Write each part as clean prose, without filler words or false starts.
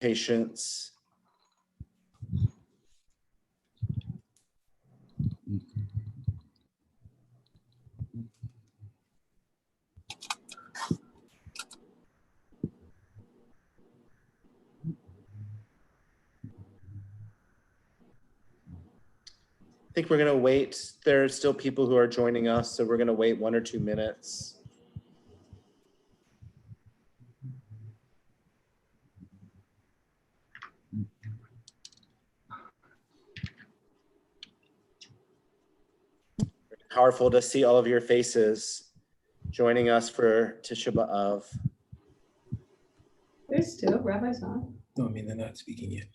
patience. I think we're going to wait. There are still people who are joining us, so we're going to wait 1 or 2 minutes. Very powerful to see all of your faces joining us for TishaBAv. There's still Rabbi's on. No, I mean, they're not speaking yet.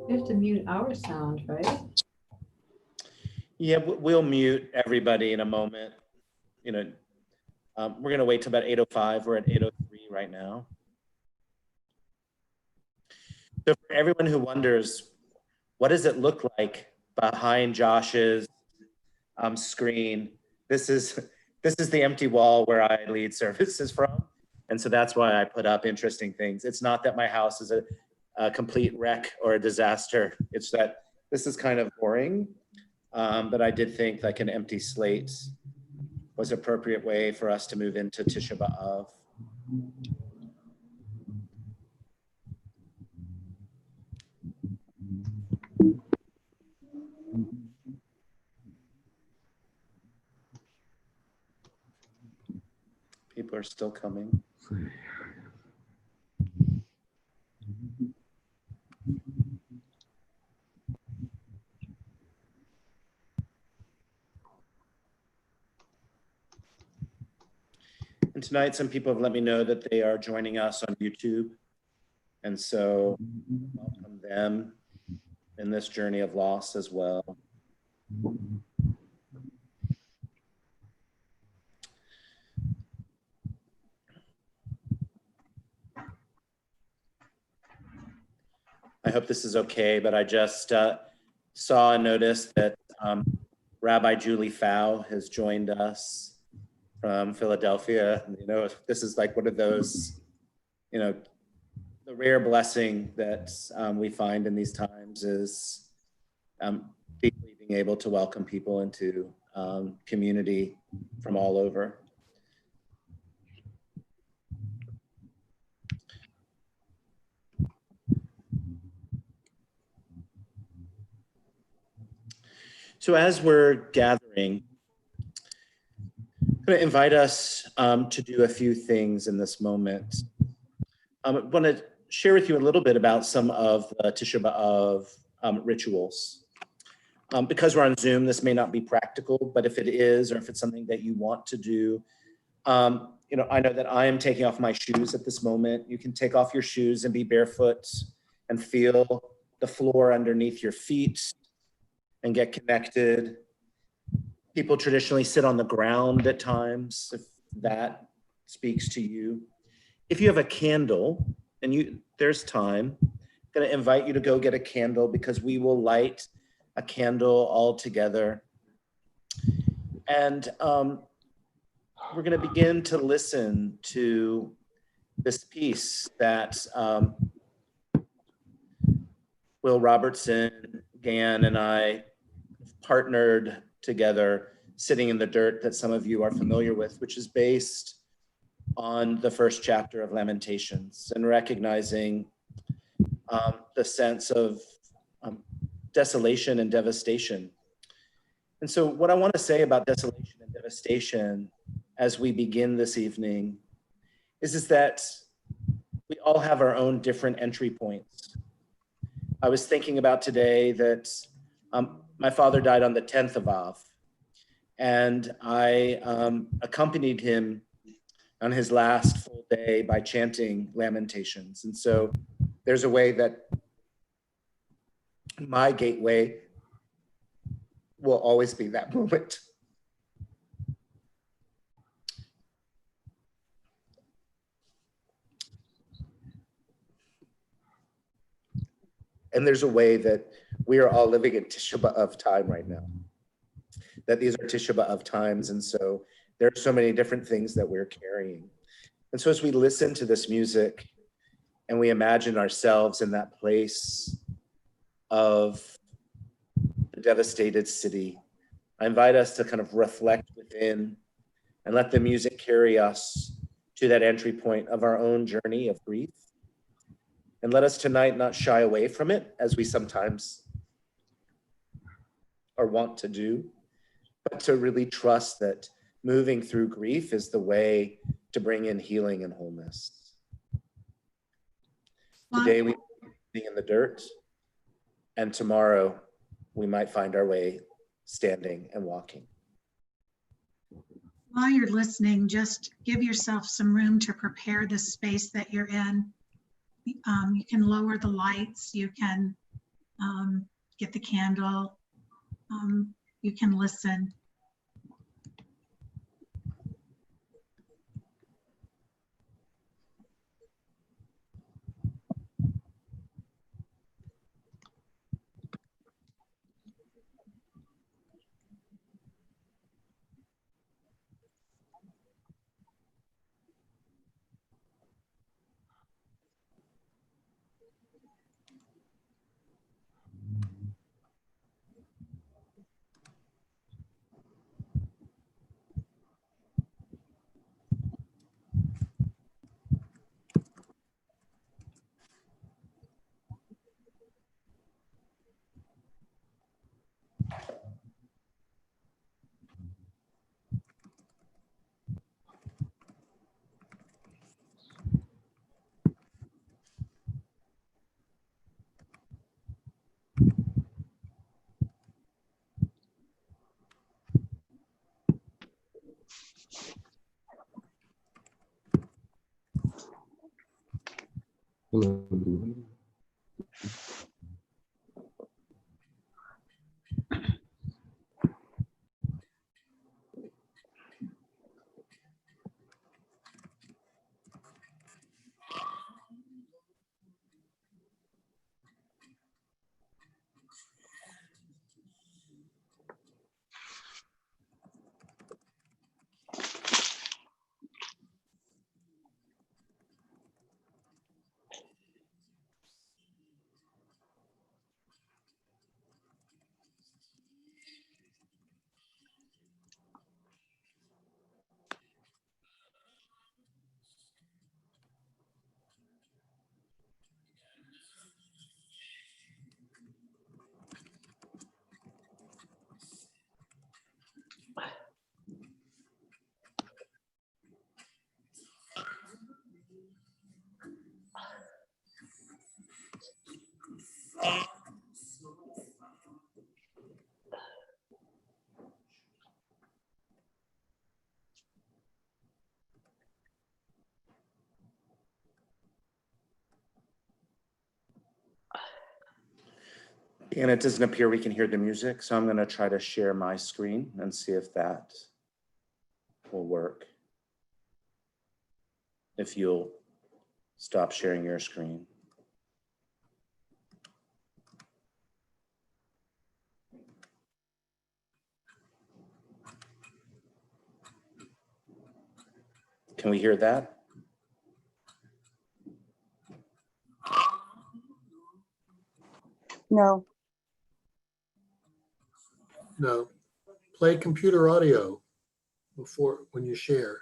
You have to mute our sound, right? Yeah, we'll mute everybody in a moment. You know, we're going to wait till about 8:05. We're at 8:03 right now. So for everyone who wonders, what does it look like behind Josh's screen? This is the empty wall where I lead services from. And so that's why I put up interesting things. It's not that my house is a complete wreck or a disaster. It's that this is kind of boring. But I did think like an empty slate was an appropriate way for us to move into TishaBAv. People are still coming. And tonight, some people have let me know that they are joining us on YouTube. And so welcome them in this journey of loss as well. I hope this is okay, but I just saw and noticed that Rabbi Julie Pfau has joined us from Philadelphia. You know, this is like one of those, you know, the rare blessing that we find in these times is deeply being able to welcome people into community from all over. So as we're gathering, I'm going to invite us to do a few things in this moment. I want to share with you a little bit about some of the TishaBAv rituals. Because we're on Zoom, this may not be practical, but if it is, or if it's something that you want to do, you know, I know that I am taking off my shoes at this moment. You can take off your shoes and be barefoot and feel the floor underneath your feet and get connected. People traditionally sit on the ground at times, if that speaks to you. If you have a candle, and there's time, I'm gonna invite you to go get a candle because we will light a candle all together. And we're gonna begin to listen to this piece that Will Robertson, Gann, and I partnered together, Sitting in the Dirt, that some of you are familiar with, which is based on the first chapter of Lamentations and recognizing the sense of desolation and devastation. And so what I want to say about desolation and devastation as we begin this evening is that we all have our own different entry points. I was thinking about today that my father died on the 10th of Av, and I accompanied him on his last full day by chanting Lamentations. And so there's a way that my gateway will always be that moment. And there's a way that we are all living in TishaBAv time right now, that these are TishaBAv times. And so There are so many different things that we're carrying. And so as we listen to this music and we imagine ourselves in that place of the devastated city, I invite us to kind of reflect within and let the music carry us to that entry point of our own journey of grief. And let us tonight not shy away from it, as we sometimes are wont to do, but to really trust that moving through grief is the way to bring in healing and wholeness. Today we be in the dirt, and tomorrow we might find our way standing and walking. While you're listening, just give yourself some room to prepare the space that you're in. You can lower the lights, you can get the candle, you can listen. And it doesn't appear we can hear the music, so I'm going to try to share my screen and see if that will work. If you'll stop sharing your screen. Can we hear that? No. No. Play computer audio when you share.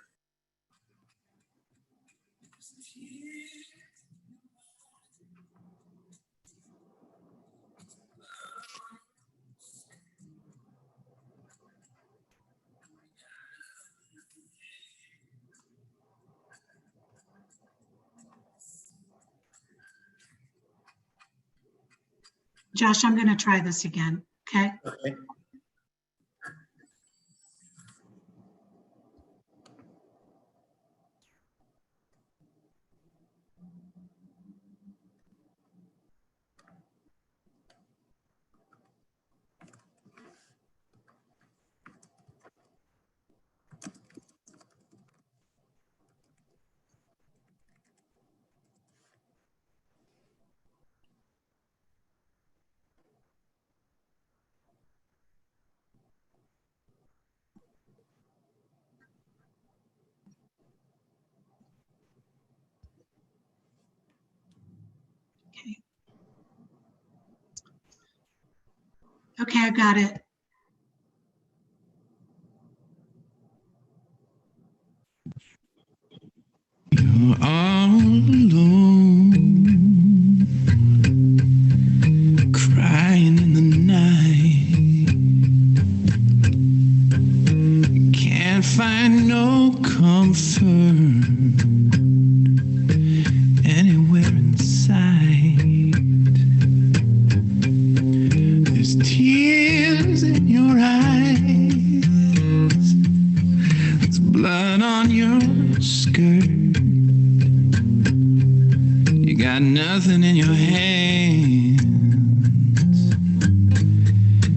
Josh, I'm going to try this again, okay? Okay. Okay, I got it. You're all alone, crying in the night. Can't find no comfort anywhere inside. There's tears in your eyes, there's blood on your skirt. You got nothing in your hands.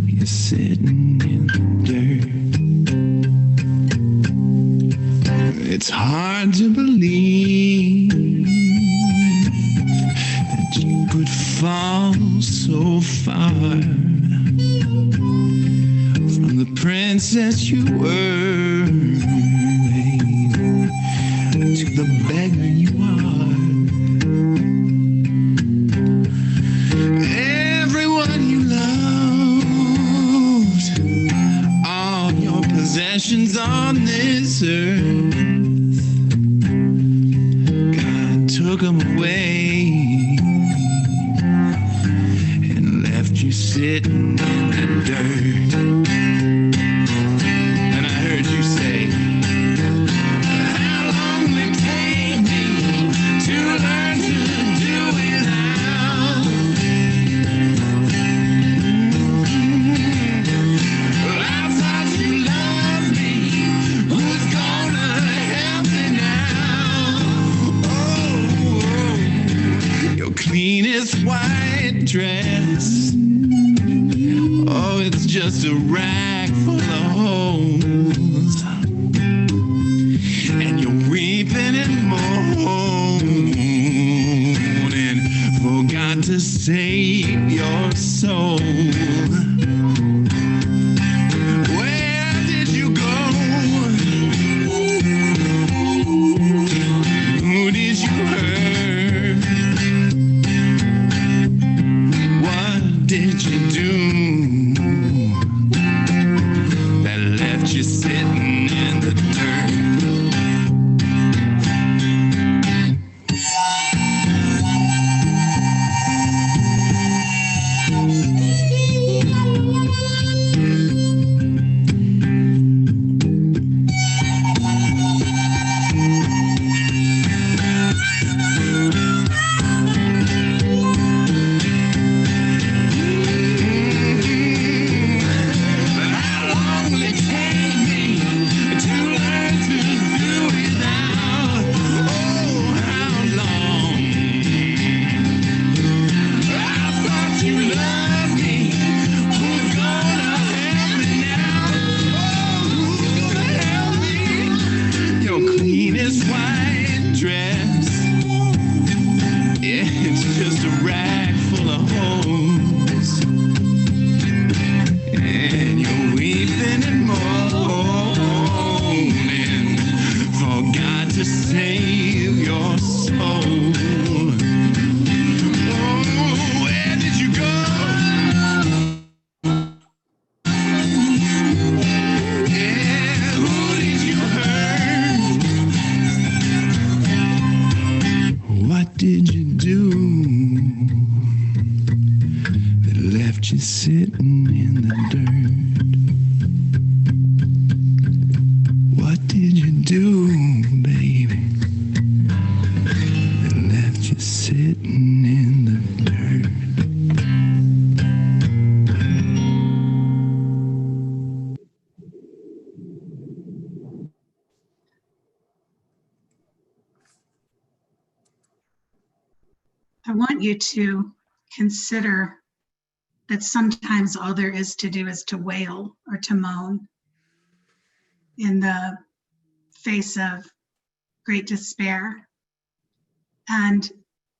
You're sitting in the dirt. It's hard to believe that you could fall so far from the princess you were, babe, to the beggar you are. Everyone you loved, all your possessions on this earth, God took them away and left you sitting in the dirt. And I heard you say, how long will it take me to learn to do without? Well, I thought you loved me. Who's gonna help me now? Oh, your cleanest white dress. Oh, it's just a rag full of holes. And you're weeping and moaning, forgot to save your soul. Where did you go? Who did you hurt? What did you do that left you sitting in the dirt? But how long will it take me to learn to do without? Oh, how long? I thought you loved me. Who's gonna help me now? Oh, who's gonna help me? Your cleanest white dress. Yeah, it's just a rag full of holes. And you're weeping and moaning, forgot to save your soul. Oh, where did you go? Yeah, who did you hurt? What did you do that left you sitting in the dirt? What did you do, baby, that left you sitting in the dirt? I want you to consider that sometimes all there is to do is to wail or to moan in the face of great despair. And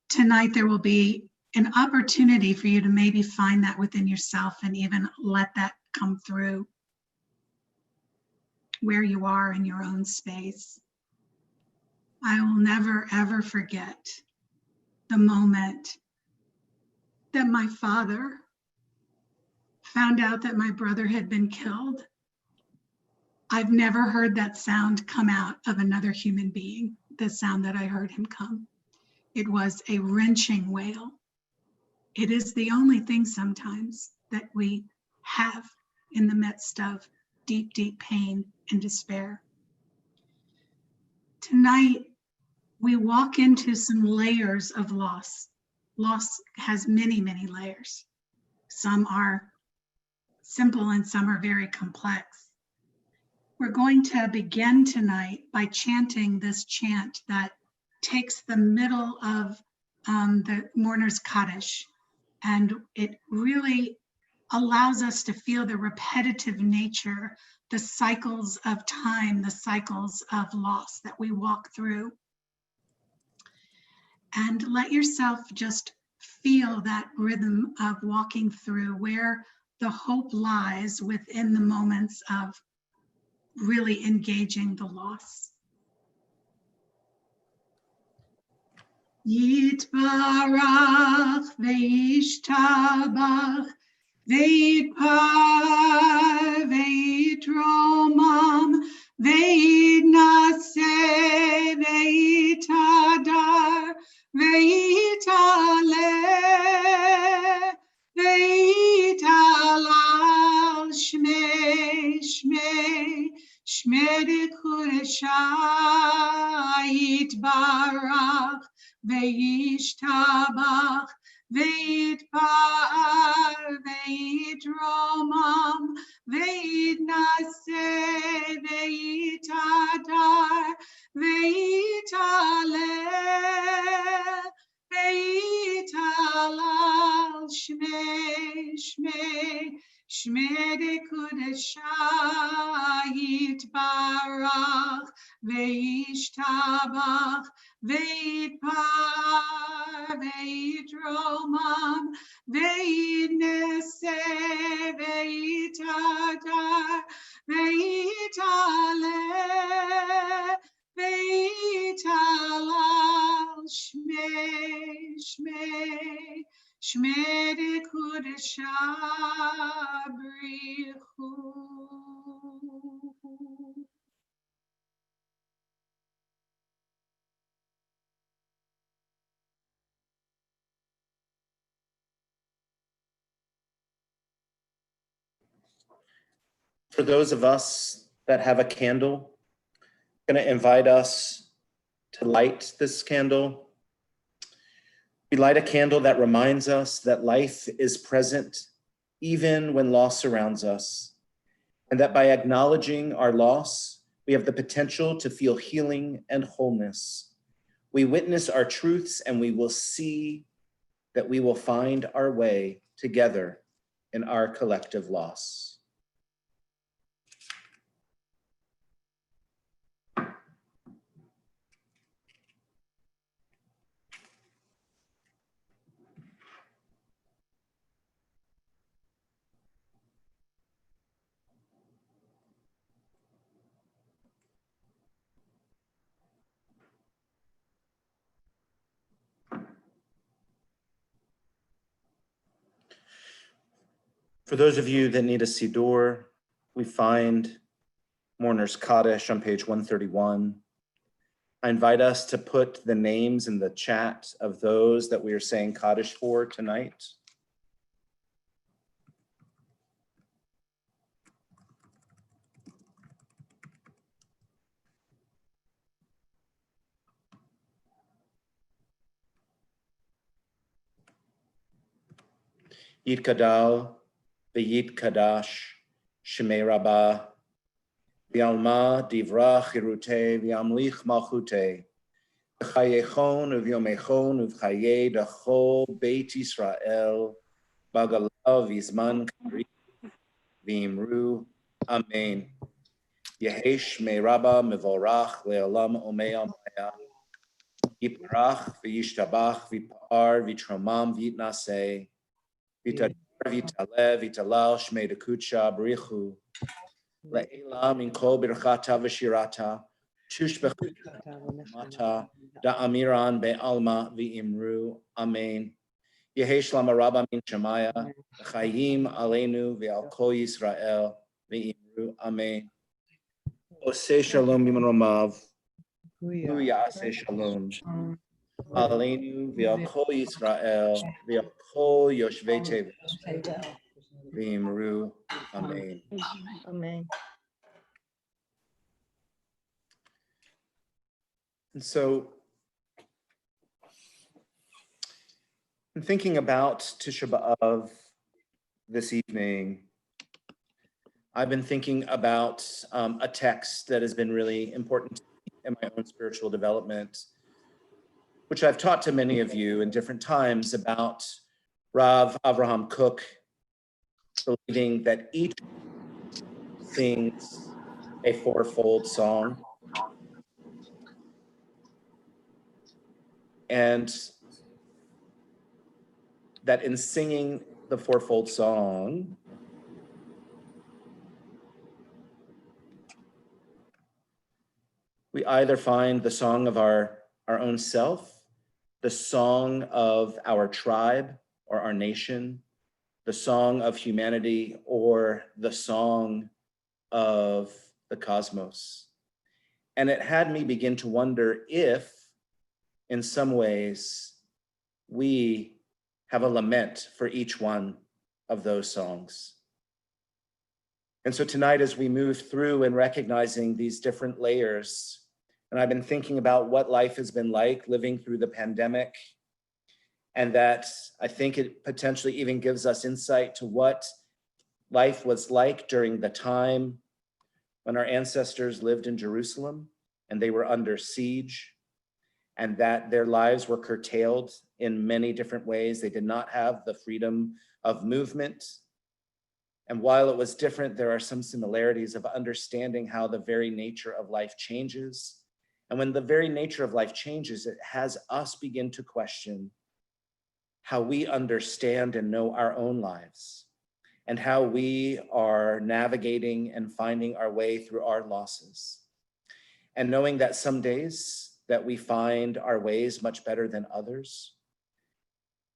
tonight there will be an opportunity for you to maybe find that within yourself and even let that come through where you are in your own space. I will never, ever forget the moment that my father found out that my brother had been killed, I've never heard that sound come out of another human being, the sound that I heard him come. It was a wrenching wail. It is the only thing sometimes that we have in the midst of deep, deep pain and despair. Tonight, we walk into some layers of loss. Loss has many, many layers. Some are simple and some are very complex. We're going to begin tonight by chanting this chant that takes the middle of the mourner's Kaddish, and it really allows us to feel the repetitive nature, the cycles of time, the cycles of loss that we walk through. And let yourself just feel that rhythm of walking through where the hope lies within the moments of really engaging the loss. Yitbarach ve'yishtabach ve'yitpar ve'yitromam ve'yitnaseh ve'yitadar ve'yitaleh ve'yitalal shmei shmei shmei Kuresha yitbarach ve'yishtabach ve'yitpar ve'yitromam ve'yitnaseh ve'yitadar ve'yitaleh ve'yitalal shmei shmei shmei Kuresha yitbarach ve'yishtabach ve'yitpar ve'yitromam ve'yitneseh ve'yitadar ve'yitaleh ve'yitalal shmei shmei shmei Kuresha brichu. For those of us that have a candle, I'm going to invite us to light this candle. We light a candle that reminds us that life is present even when loss surrounds us, and that by acknowledging our loss, we have the potential to feel healing and wholeness. We witness our truths and we will see that we will find our way together in our collective loss. For those of you that need a Siddur, we find Mourner's Kaddish on page 131. I invite us to put the names in the chat of those that we are saying Kaddish for tonight. Yitkadal, V'yitkadash, Shemei Rabbah, V'yalma Divra Chirute, V'yamlich Malchute, V'chayechon V'yomechon V'chaye Dachol Beit Yisrael, Bagalav V'zman Kari, V'imru, Amen. Yehesh Shemei Rabbah Mevorach Le'olam Omei Amaya, Yiparach V'yishtabach V'par V'tromam V'yitnaseh, V'tadar V'taleh V'talal Shmei Dekucha B'richu Le'ela Min Kol Birchata V'shirata Tushbechu Mata Da'amiran Be'alma V'imru Amen. Yehi shlama rabba min shamaya, chayim aleinu ve'al kol Yisrael, ve'imru amen. Oseh shalom b'mromav, hu ya'aseh shalom. Aleinu ve'al kol Yisrael, ve'al kol yoshvei tevel, ve'imru amen. Amen. And so, in thinking about TishaBAv this evening, I've been thinking about a text that has been really important to me in my own spiritual development, which I've taught to many of you in different times, about Rav Avraham Kook believing that each sings a fourfold song. And that in singing the fourfold song, we either find the song of our own self, the song of our tribe or our nation, the song of humanity, or the song of the cosmos. And it had me begin to wonder if, in some ways, we have a lament for each one of those songs. And so tonight, as we move through and recognizing these different layers, and I've been thinking about what life has been like living through the pandemic, and that I think it potentially even gives us insight to what life was like during the time when our ancestors lived in Jerusalem and they were under siege, and that their lives were curtailed in many different ways. They did not have the freedom of movement. And while it was different, there are some similarities of understanding how the very nature of life changes. And when the very nature of life changes, it has us begin to question how we understand and know our own lives, and how we are navigating and finding our way through our losses. And knowing that some days that we find our ways much better than others.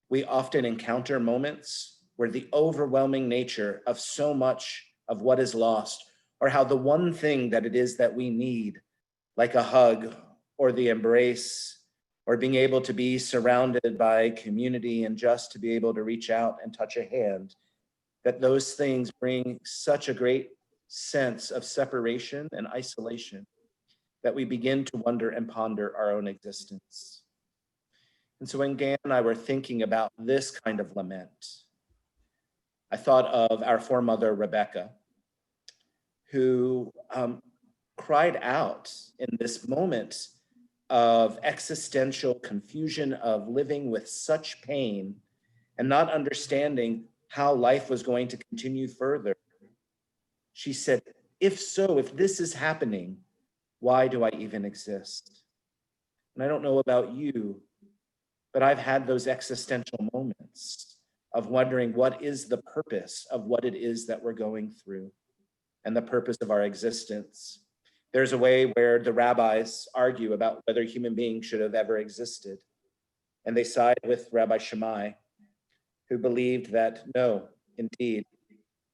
We often encounter moments where the overwhelming nature of so much of what is lost, or how the one thing that it is that we need, like a hug or the embrace, or being able to be surrounded by community and just to be able to reach out and touch a hand, that those things bring such a great sense of separation and isolation that we begin to wonder and ponder our own existence. And so when Gan and I were thinking about this kind of lament, I thought of our foremother, Rebecca, who cried out in this moment of existential confusion, of living with such pain and not understanding how life was going to continue further. She said, if so, if this is happening, why do I even exist? And I don't know about you, but I've had those existential moments of wondering what is the purpose of what it is that we're going through and the purpose of our existence. There's a way where the rabbis argue about whether human beings should have ever existed. And they side with Rabbi Shammai, who believed that no, indeed,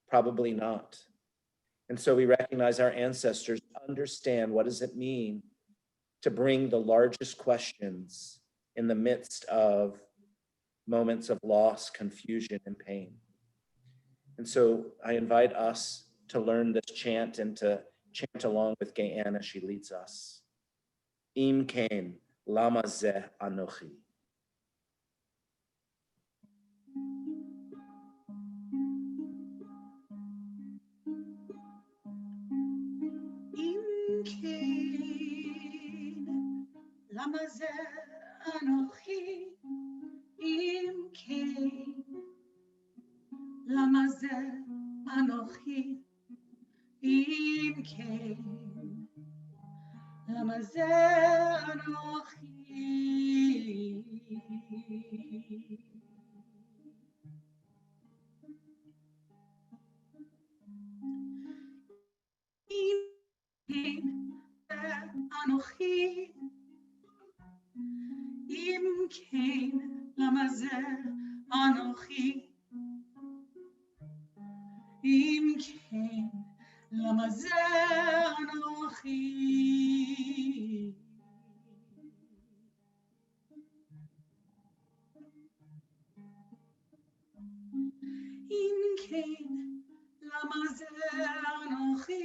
probably not. And so we recognize our ancestors understand what does it mean to bring the largest questions in the midst of moments of loss, confusion, and pain. And so I invite us to learn this chant and to chant along with Gayan as she leads us. Im kain lama zeh anochi. Im kain lama zeh anochi, im kain lama zeh anochi, im kain lama zeh anochi. Im kain zeh anochi, im kain lama zeh Anochi. Im kein lama ze Anochi. Im kein lama ze Anochi.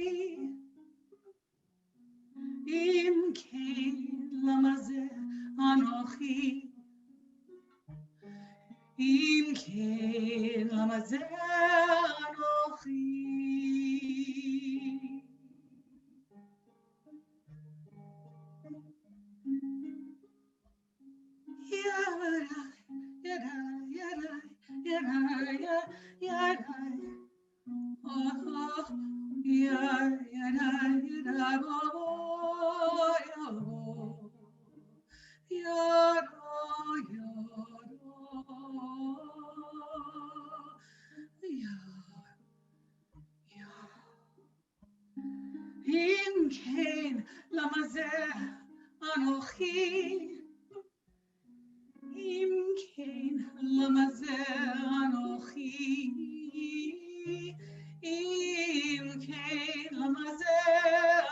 Im kein lama ze Anochi. Im kein lama ze Anochi. Im kein lama ze Anochi. Im kein lama ze Anochi. Im kein lama ze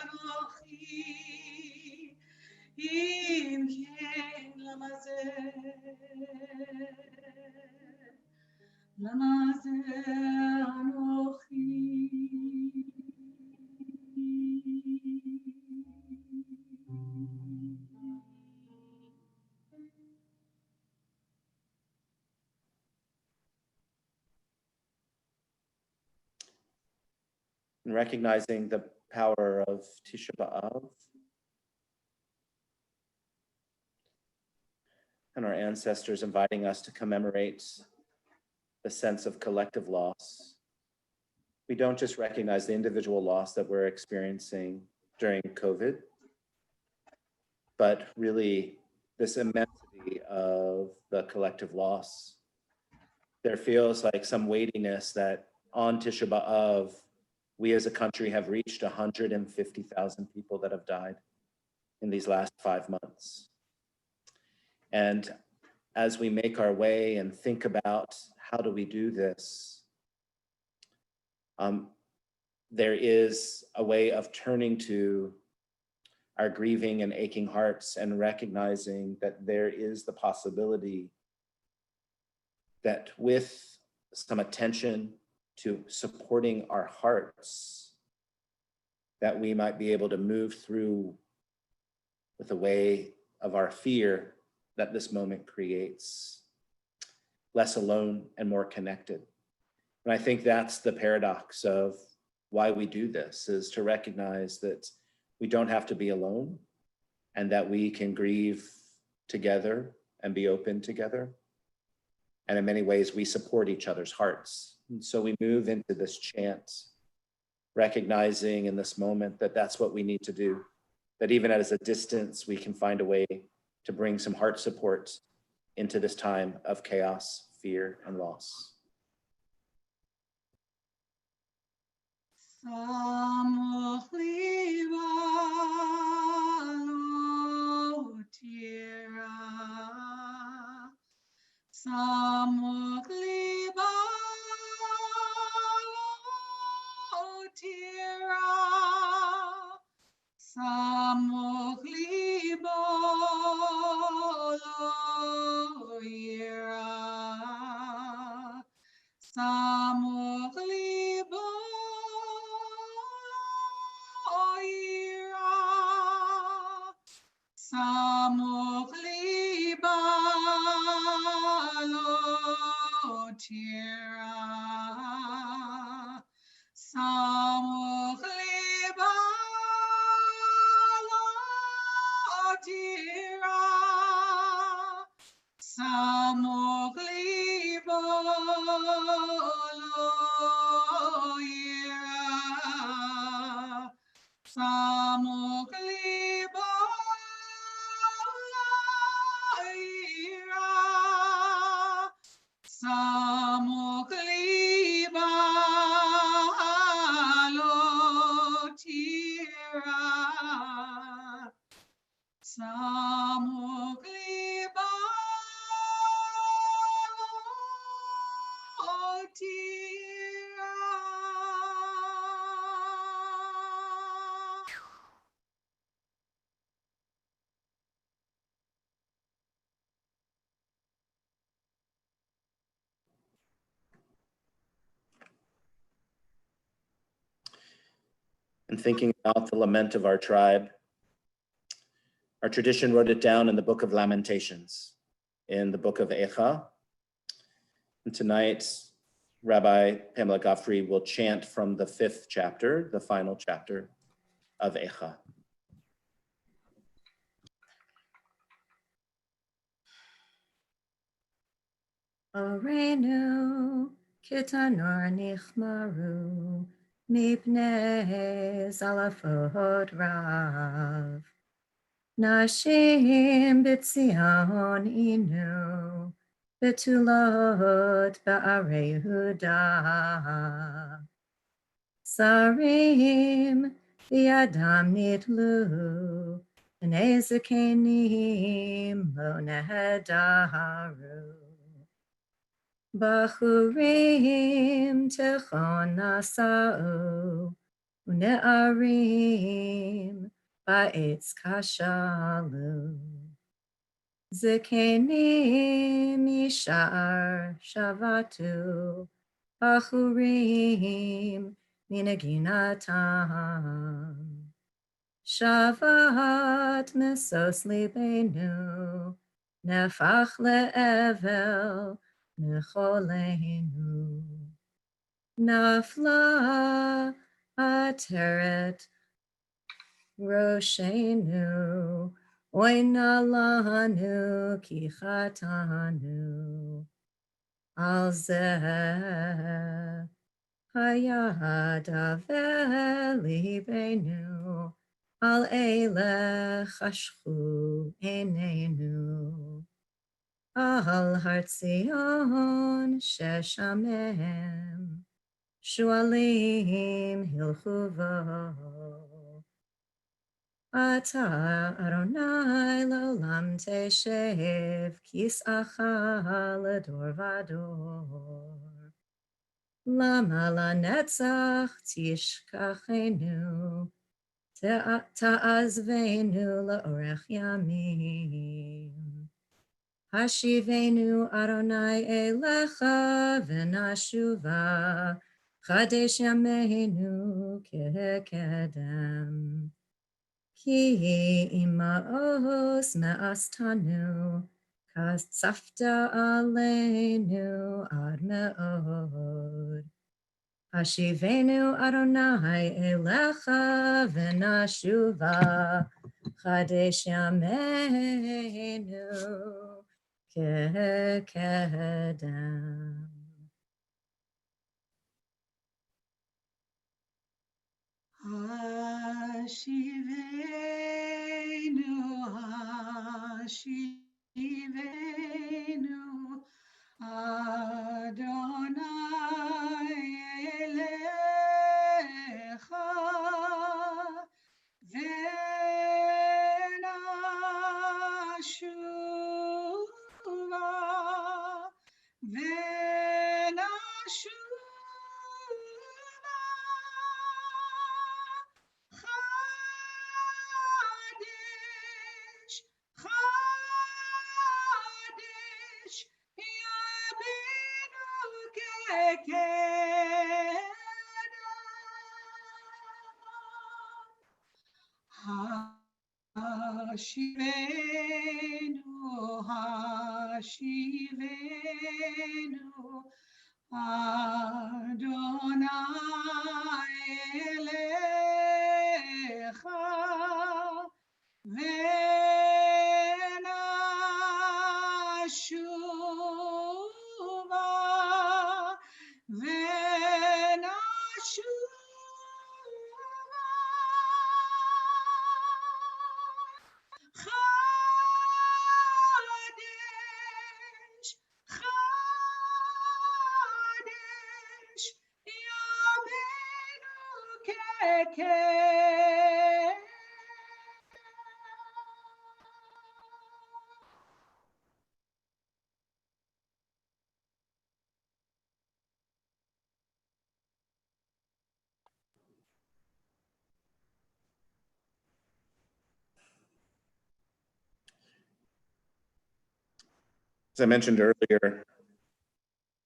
Anochi. Im kein lama ze And recognizing the power of TishaBAv and our ancestors inviting us to commemorate the sense of collective loss. We don't just recognize the individual loss that we're experiencing during COVID, but really this immensity of the collective loss. There feels like some weightiness that on Tisha B'Av, we as a country have reached 150,000 people that have died in these last 5 months. And as we make our way and think about how do we do this, there is a way of turning to our grieving and aching hearts and recognizing that there is the possibility that with some attention to supporting our hearts, that we might be able to move through with the way of our fear that this moment creates, less alone and more connected. And I think that's the paradox of why we do this, is to recognize that we don't have to be alone and that we can grieve together and be open together. And in many ways, we support each other's hearts. And so we move into this chant, recognizing in this moment that that's what we need to do, that even at a distance, we can find a way to bring some heart support into this time of chaos, fear, and loss. Samoch liba lo tira. Samoch liba lo tira. Samoch liba lo ira. Samoch liba Samoch liba lo tira. Samoch liba lo tira. Samoch liba lo ira. Samoch liba lo ira. Samoch and thinking about the lament of our tribe. Our tradition wrote it down in the book of Lamentations, in the book of Echa. And tonight, Rabbi Pamela Godfrey will chant from the 5th chapter, the final chapter of Echa. Orenu kitanor nichmaru mipnei zalafot rav. Nashim b'tzion inu betulot ba'arei Yehuda. Sarim bi'adam nitlu b'nei zakenim lo nehedaru. Bachurim techon nasa'u une'arim ba'etz kashalu. Zekenim yishar shavatu bachurim minaginatam. Shavat mesos libenu nefach le'evel Necholenu. Nafla ateret roshenu oinalanu kichatanu alzeh hayad avelibenu al ele chashchu enenu. Al Hartzion Sheshamem Shualim Hilchuvo Ata Adonai L'olam Teshev Kis'acha L'dor Vador Lama Lanetzach Tishkachenu Ta'azvenu L'orech Yamim. Hashivenu Adonai Elecha v'nashuva Chadesh yameinu kekedem Ki ima'os me'astanu Kasafta aleinu ad me'od Hashivenu Adonai Elecha v'nashuva Chadesh yameinu Kekedem. Hashivenu, Hashivenu, Adonai Elecha, Venashuva, Chadesh, Chadesh, Yaminu kekedem. Hashivenu, Hashivenu, Adonai Elecha, Venashuva, Chadesh, Chadesh, Yaminu kekedem. As I mentioned earlier,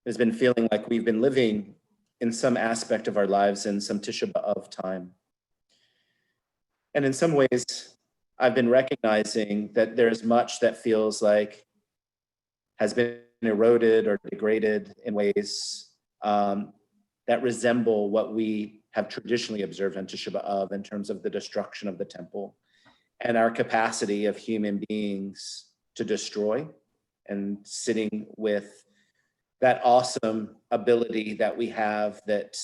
it's been feeling like we've been living in some aspect of our lives in some TishaBAv time. And in some ways, I've been recognizing that there's much that feels like has been eroded or degraded in ways that resemble what we have traditionally observed on TishaBAv in terms of the destruction of the temple and our capacity of human beings to destroy, and sitting with that awesome ability that we have that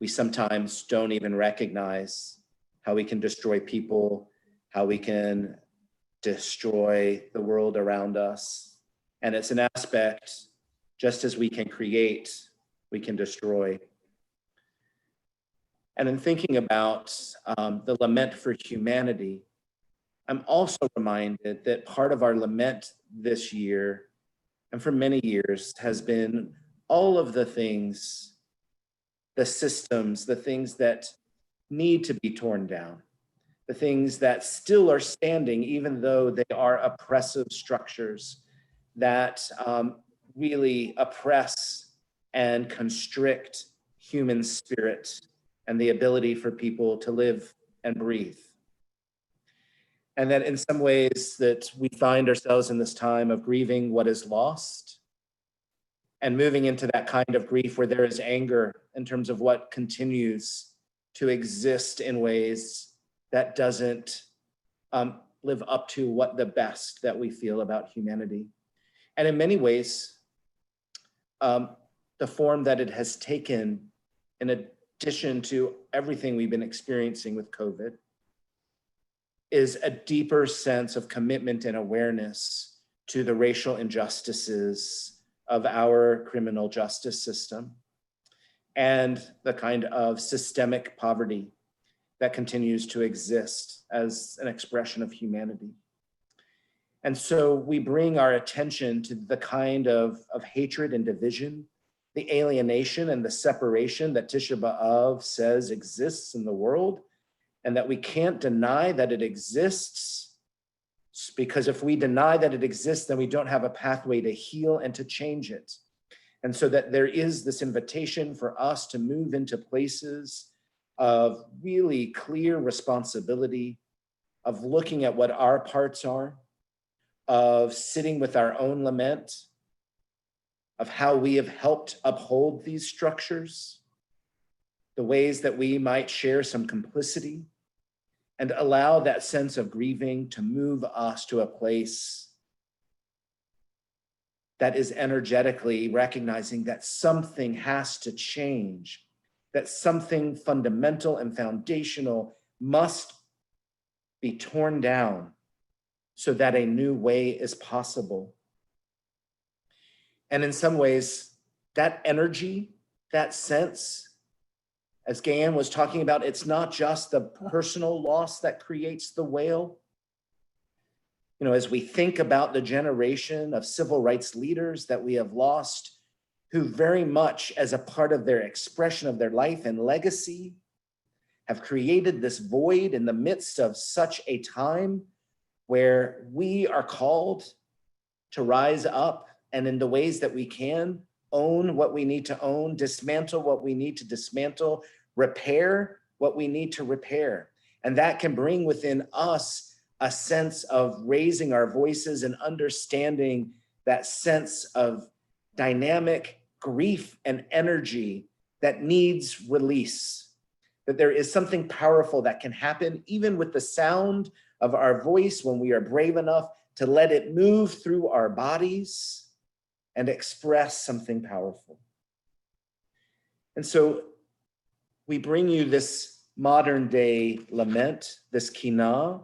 we sometimes don't even recognize, how we can destroy people, how we can destroy the world around us. And it's an aspect, just as we can create, we can destroy. And in thinking about the lament for humanity, I'm also reminded that part of our lament this year, and for many years, has been all of the things, the systems, the things that need to be torn down, the things that still are standing, even though they are oppressive structures that really oppress and constrict human spirit and the ability for people to live and breathe. And that in some ways that we find ourselves in this time of grieving what is lost and moving into that kind of grief where there is anger in terms of what continues to exist in ways that doesn't live up to what the best that we feel about humanity. And in many ways, the form that it has taken, in addition to everything we've been experiencing with COVID, is a deeper sense of commitment and awareness to the racial injustices of our criminal justice system and the kind of systemic poverty that continues to exist as an expression of humanity. And so we bring our attention to the kind of hatred and division, the alienation and the separation that TishaBAv says exists in the world, and that we can't deny that it exists, because if we deny that it exists, then we don't have a pathway to heal and to change it. And so that there is this invitation for us to move into places of really clear responsibility, of looking at what our parts are, of sitting with our own lament, of how we have helped uphold these structures, the ways that we might share some complicity, and allow that sense of grieving to move us to a place that is energetically recognizing that something has to change, that something fundamental and foundational must be torn down so that a new way is possible. And in some ways, that energy, that sense, as Gayan was talking about, it's not just the personal loss that creates the wail. You know, as we think about the generation of civil rights leaders that we have lost, who very much as a part of their expression of their life and legacy have created this void in the midst of such a time where we are called to rise up and in the ways that we can own what we need to own, dismantle what we need to dismantle, repair what we need to repair. And that can bring within us a sense of raising our voices and understanding that sense of dynamic grief and energy that needs release, that there is something powerful that can happen even with the sound of our voice when we are brave enough to let it move through our bodies and express something powerful. And so we bring you this modern day lament, this kinah,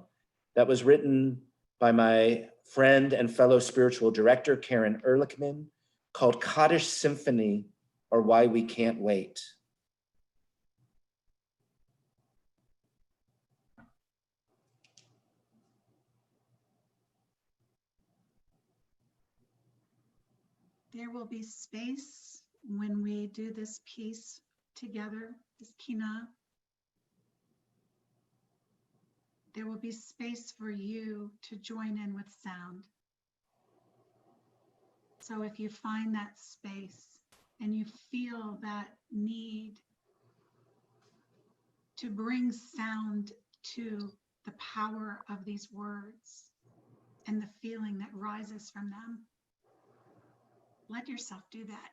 that was written by my friend and fellow spiritual director, Karen Ehrlichman, called Kaddish Symphony, or Why We Can't Wait. There will be space when we do this piece together, this kinah. There will be space for you to join in with sound. So if you find that space and you feel that need to bring sound to the power of these words and the feeling that rises from them. Let yourself do that.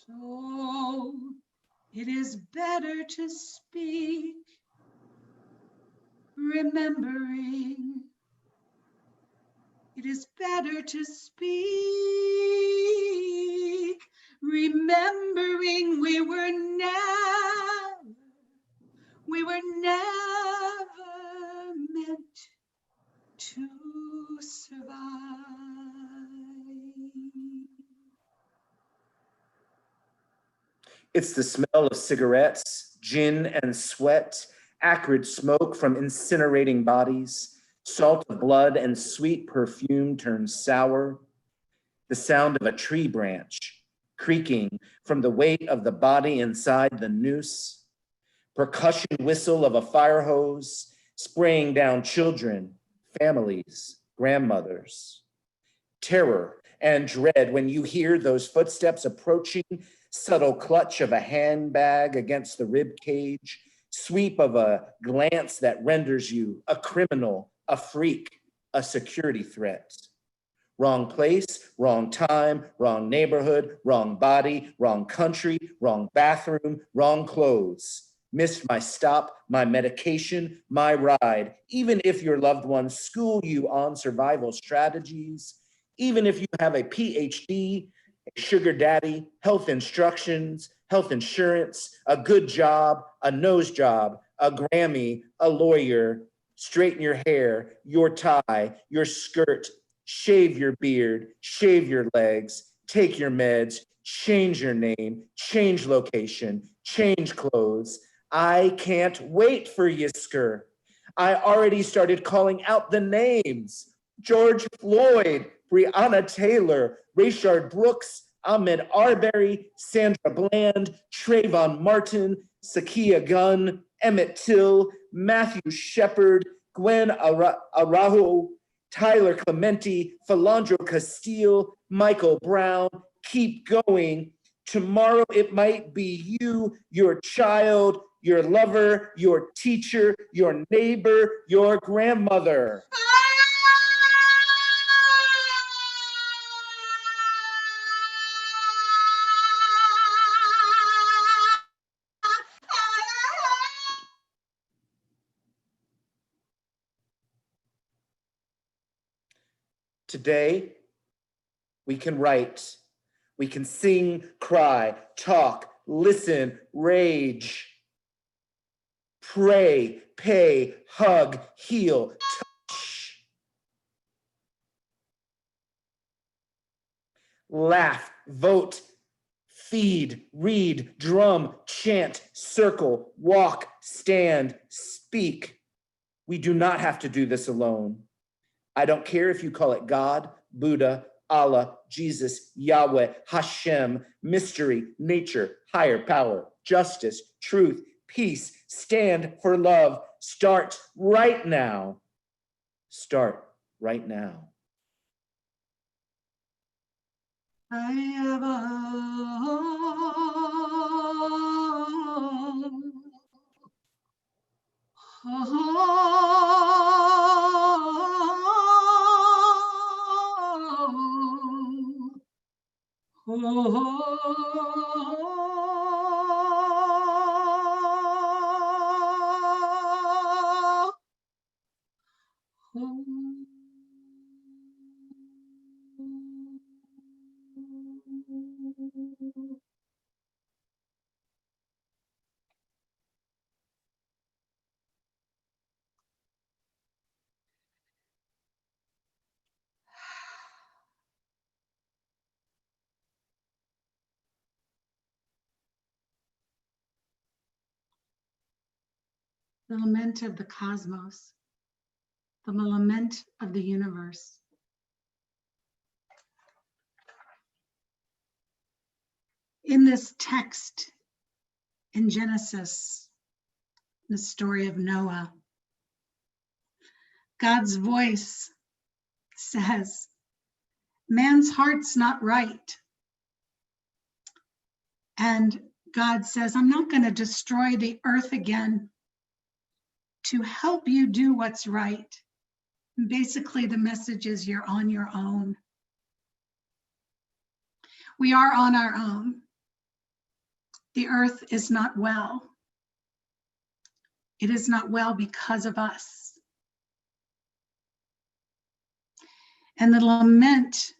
So it is better to speak, remembering. It is better to speak, remembering we were never meant to survive. It's the smell of cigarettes, gin and sweat, acrid smoke from incinerating bodies, salt of blood and sweet perfume turns sour. The sound of a tree branch creaking from the weight of the body inside the noose. Percussion whistle of a fire hose spraying down children, families, grandmothers. Terror and dread when you hear those footsteps approaching, subtle clutch of a handbag against the rib cage, sweep of a glance that renders you a criminal, a freak, a security threat. Wrong place, wrong time, wrong neighborhood, wrong body, wrong country, wrong bathroom, wrong clothes. Missed my stop, my medication, my ride. Even if your loved ones school you on survival strategies, even if you have a PhD, a sugar daddy, health instructions, health insurance, a good job, a nose job, a Grammy, a lawyer, straighten your hair, your tie, your skirt, shave your beard, shave your legs, take your meds, change your name, change location, change clothes. I can't wait for Yisker. I already started calling out the names. George Floyd, Breonna Taylor, Rayshard Brooks, Ahmed Arbery, Sandra Bland, Trayvon Martin, Sakia Gunn, Emmett Till, Matthew Shepard, Gwen Araujo, Tyler Clementi, Philandro Castile, Michael Brown. Keep going. Tomorrow it might be you, your child, your lover, your teacher, your neighbor, your grandmother. Today, we can write, we can sing, cry, talk, listen, rage, pray, pay, hug, heal, touch, laugh, vote, feed, read, drum, chant, circle, walk, stand, speak. We do not have to do this alone. I don't care if you call it God, Buddha, Allah, Jesus, Yahweh, Hashem, mystery, nature, higher power, justice, truth, peace, stand for love. Start right now. Start right now. I have the lament of the cosmos, the lament of the universe, In this text in Genesis, the story of Noah, God's voice says, man's heart's not right. And God says, I'm not going to destroy the earth again to help you do what's right. And basically, the message is you're on your own. We are on our own. The earth is not well. It is not well because of us. And the lament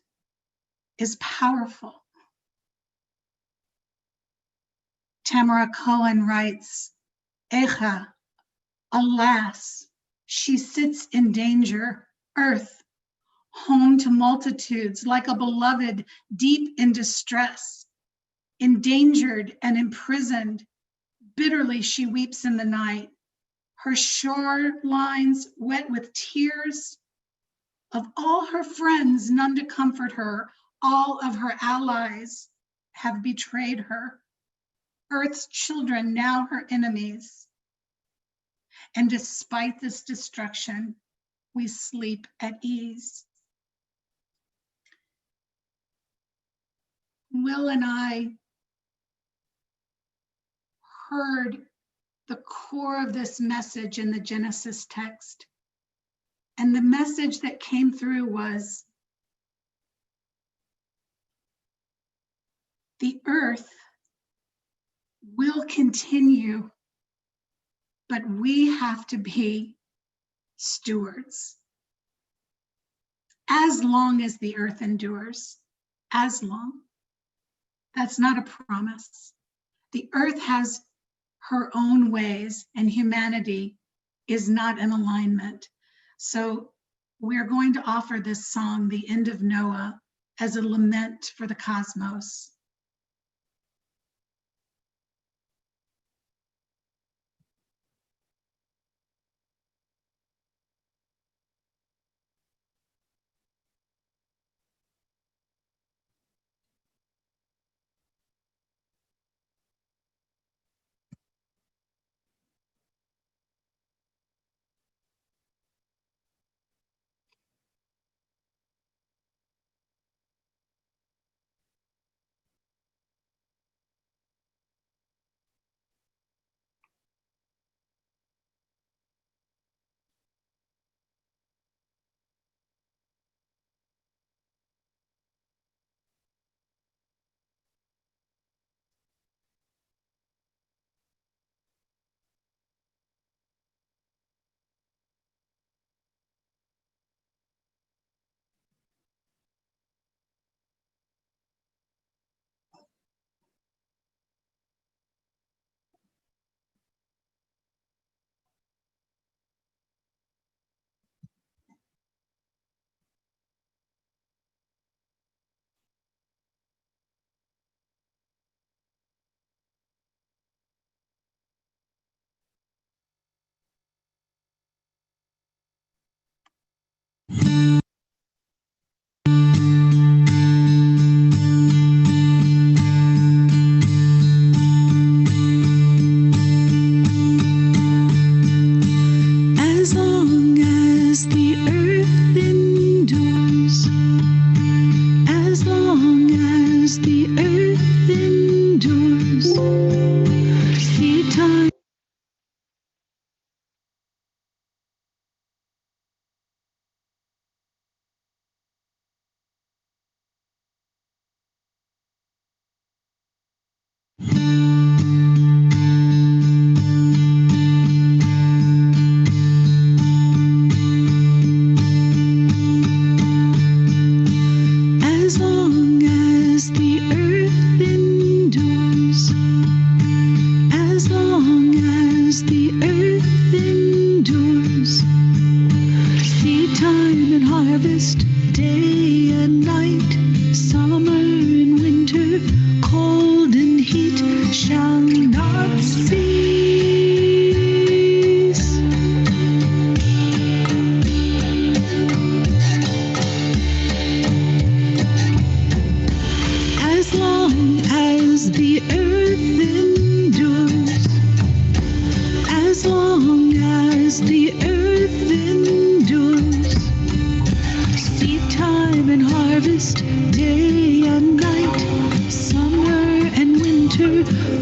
is powerful. Tamara Cohen writes, Echa, alas, she sits in danger, earth, home to multitudes, like a beloved deep in distress, endangered and imprisoned. Bitterly she weeps in the night, her shorelines wet with tears. Of all her friends, none to comfort her. All of her allies have betrayed her. Earth's children, now her enemies. And despite this destruction, we sleep at ease. Will and I heard the core of this message in the Genesis text. And the message that came through was, the earth will continue, but we have to be stewards. As long as the earth endures, as long. That's not a promise. The earth has her own ways, and humanity is not in alignment. So we're going to offer this song, The End of Noah, as a lament for the cosmos. As long as the earth endures, as long as the earth endures, seed time.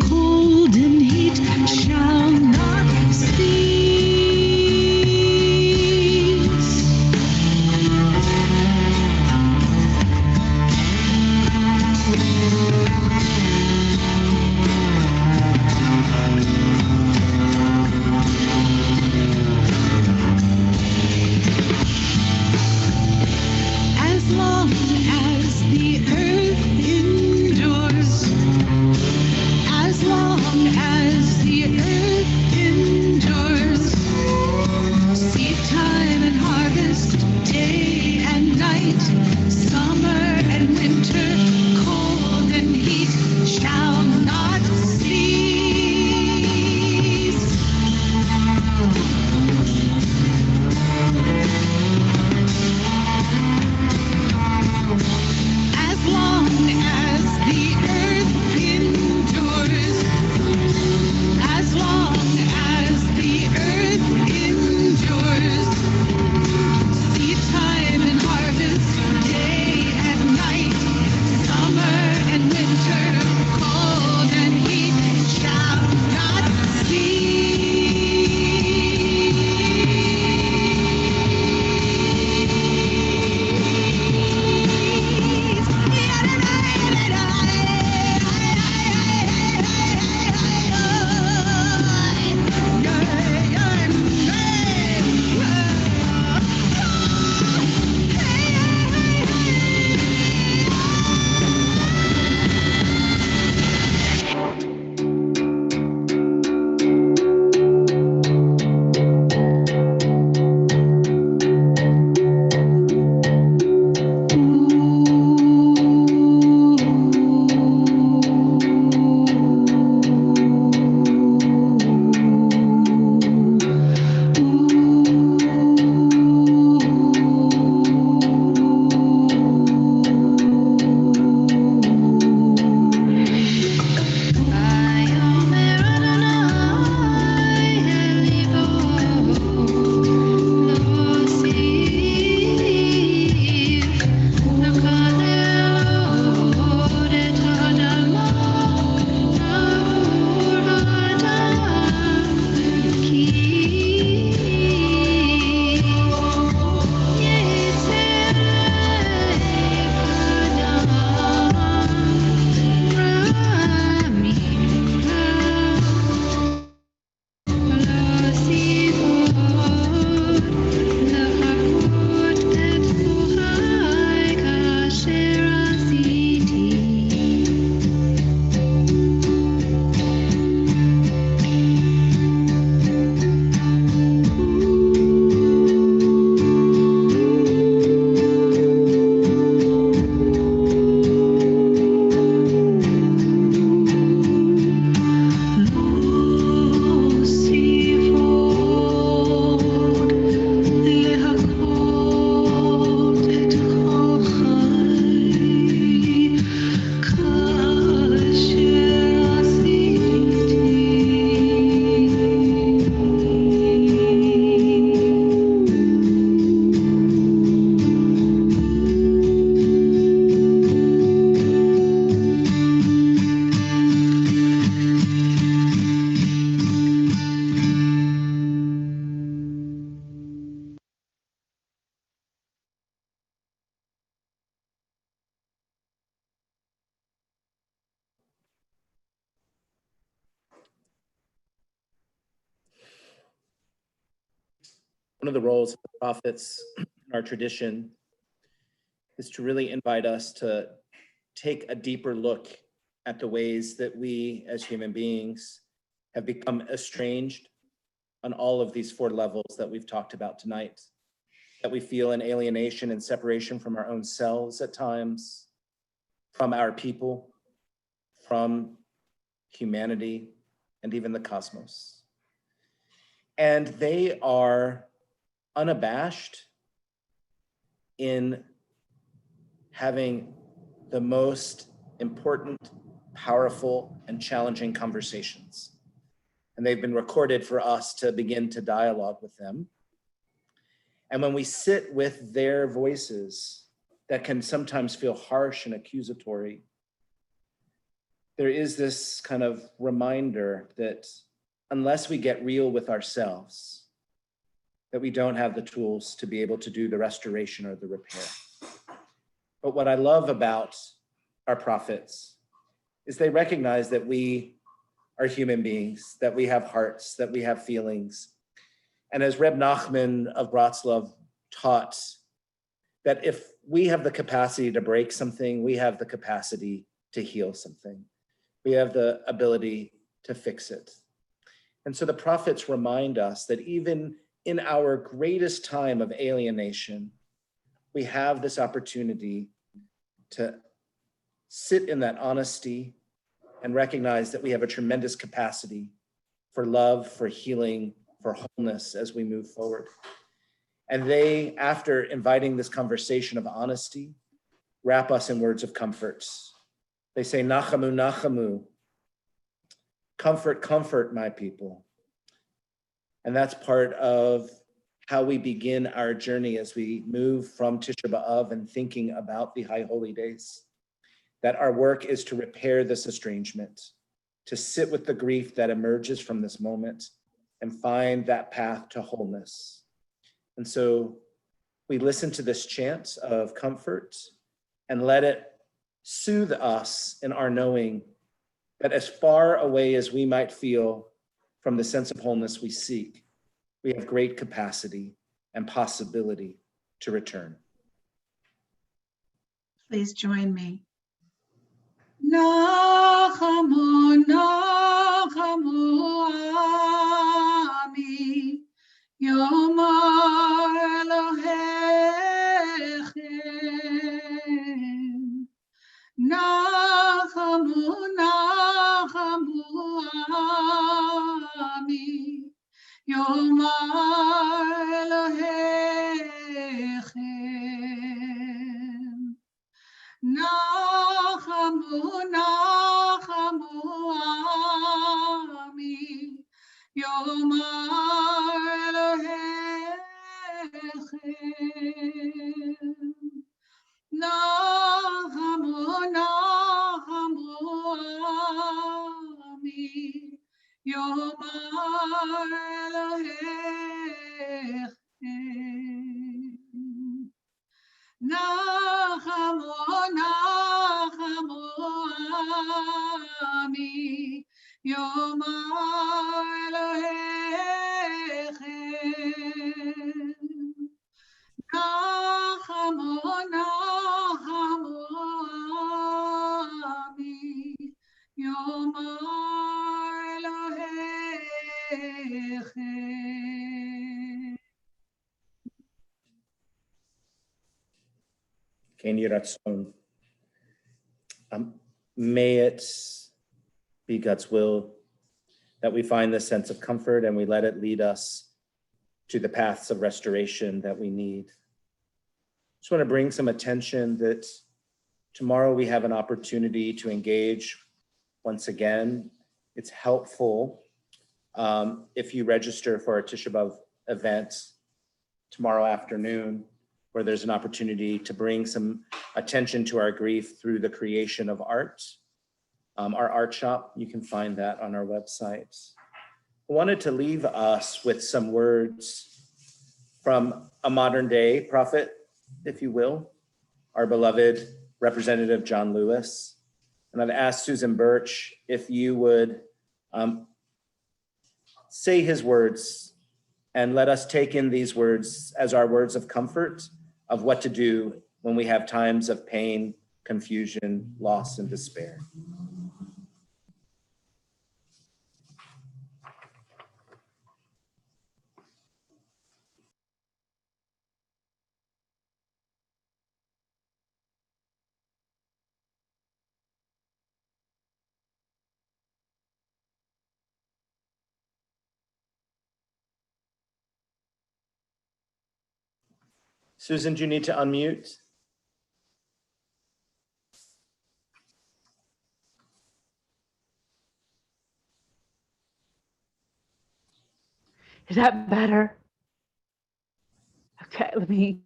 cold and heat shall not cease. As long as the earth endures, as long as the earth endures, seed time and harvest, day and night, summer and winter, cold and heat shall not cease. As long as the earth endures, as long as the earth endures, seed time and harvest, day and night, summer and winter, cold and heat shall not One of the roles of the prophets in our tradition is to really invite us to take a deeper look at the ways that we as human beings have become estranged on all of these four levels that we've talked about tonight, that we feel an alienation and separation from our own selves at times, from our people, from humanity, and even the cosmos. And they are unabashed in having the most important, powerful, and challenging conversations. And they've been recorded for us to begin to dialogue with them. And when we sit with their voices that can sometimes feel harsh and accusatory, there is this kind of reminder that unless we get real with ourselves, that we don't have the tools to be able to do the restoration or the repair. But what I love about our prophets is they recognize that we are human beings, that we have hearts, that we have feelings. And as Reb Nachman of Wroclaw taught, that if we have the capacity to break something, we have the capacity to heal something. We have the ability to fix it. And so the prophets remind us that even in our greatest time of alienation, we have this opportunity to sit in that honesty and recognize that we have a tremendous capacity for love, for healing, for wholeness as we move forward. And they, after inviting this conversation of honesty, wrap us in words of comfort. They say, Nachamu, Nachamu, comfort, comfort my people. And that's part of how we begin our journey as we move from TishaBAv and thinking about the High Holy Days. That our work is to repair this estrangement, to sit with the grief that emerges from this moment and find that path to wholeness. And so we listen to this chant of comfort and let it soothe us in our knowing that as far away as we might feel from the sense of wholeness we seek, we have great capacity and possibility to return. Please join me. Nachamu, Nachamu Ami, Yomar Elohechem. Nachamu, Nachamu Ami, Yomar Elohechem. Nachamu, Nachamu Ami, Yomar Elohechem. Nachamu, Nachamu Ami, Yomar Elohechem. Nachamu, Nachamu Ami, Yomar Elohechem. Nachamu, Nachamu Ami, Yomar Elohechem. Ken Yiratzon. May it be God's will that we find this sense of comfort and we let it lead us to the paths of restoration that we need. Just want to bring some attention that tomorrow we have an opportunity to engage once again. It's helpful if you register for a TishaBAv event tomorrow afternoon, where there's an opportunity to bring some attention to our grief through the creation of art. Our art shop, you can find that on our website. I wanted to leave us with some words from a modern day prophet, if you will, our beloved Representative John Lewis. And I've asked Susan Birch if you would say his words and let us take in these words as our words of comfort of what to do when we have times of pain, confusion, loss, and despair. Susan, do you need to unmute? Is that better? Okay, let me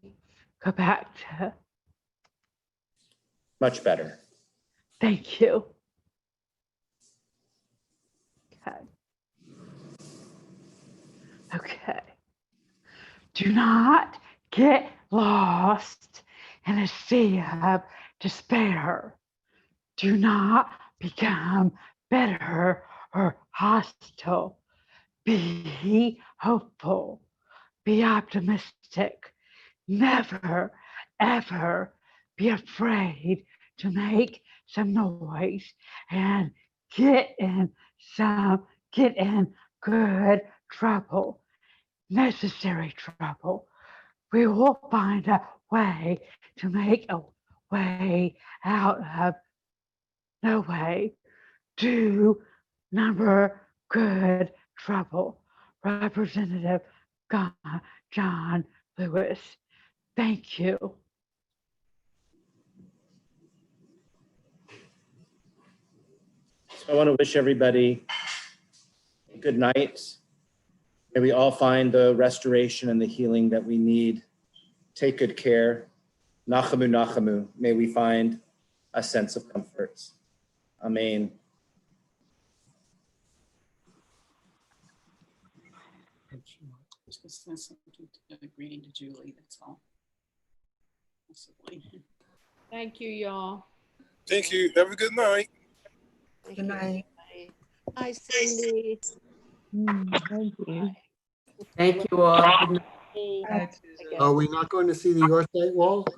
go back to, Much better. thank you. Okay. Okay. Do not get lost in a sea of despair. Do not become bitter or hostile. Be hopeful. Be optimistic. Never, ever be afraid to make some noise and get in good trouble, necessary trouble. We will find a way to make a way out of no way. Do number good trouble. Representative John Lewis. Thank you. So I want to wish everybody a good night. May we all find the restoration and the healing that we need. Take good care. Nachamu, nachamu. May we find a sense of comfort. Amen. Just gonna send something to greeting to Julie, that's all. Possibly. Thank you, y'all. Thank you. Have a good night. Good night. Hi, Cindy. Thank you. Thank you all. Good night. Hey. Are we not going to see the York State Wall?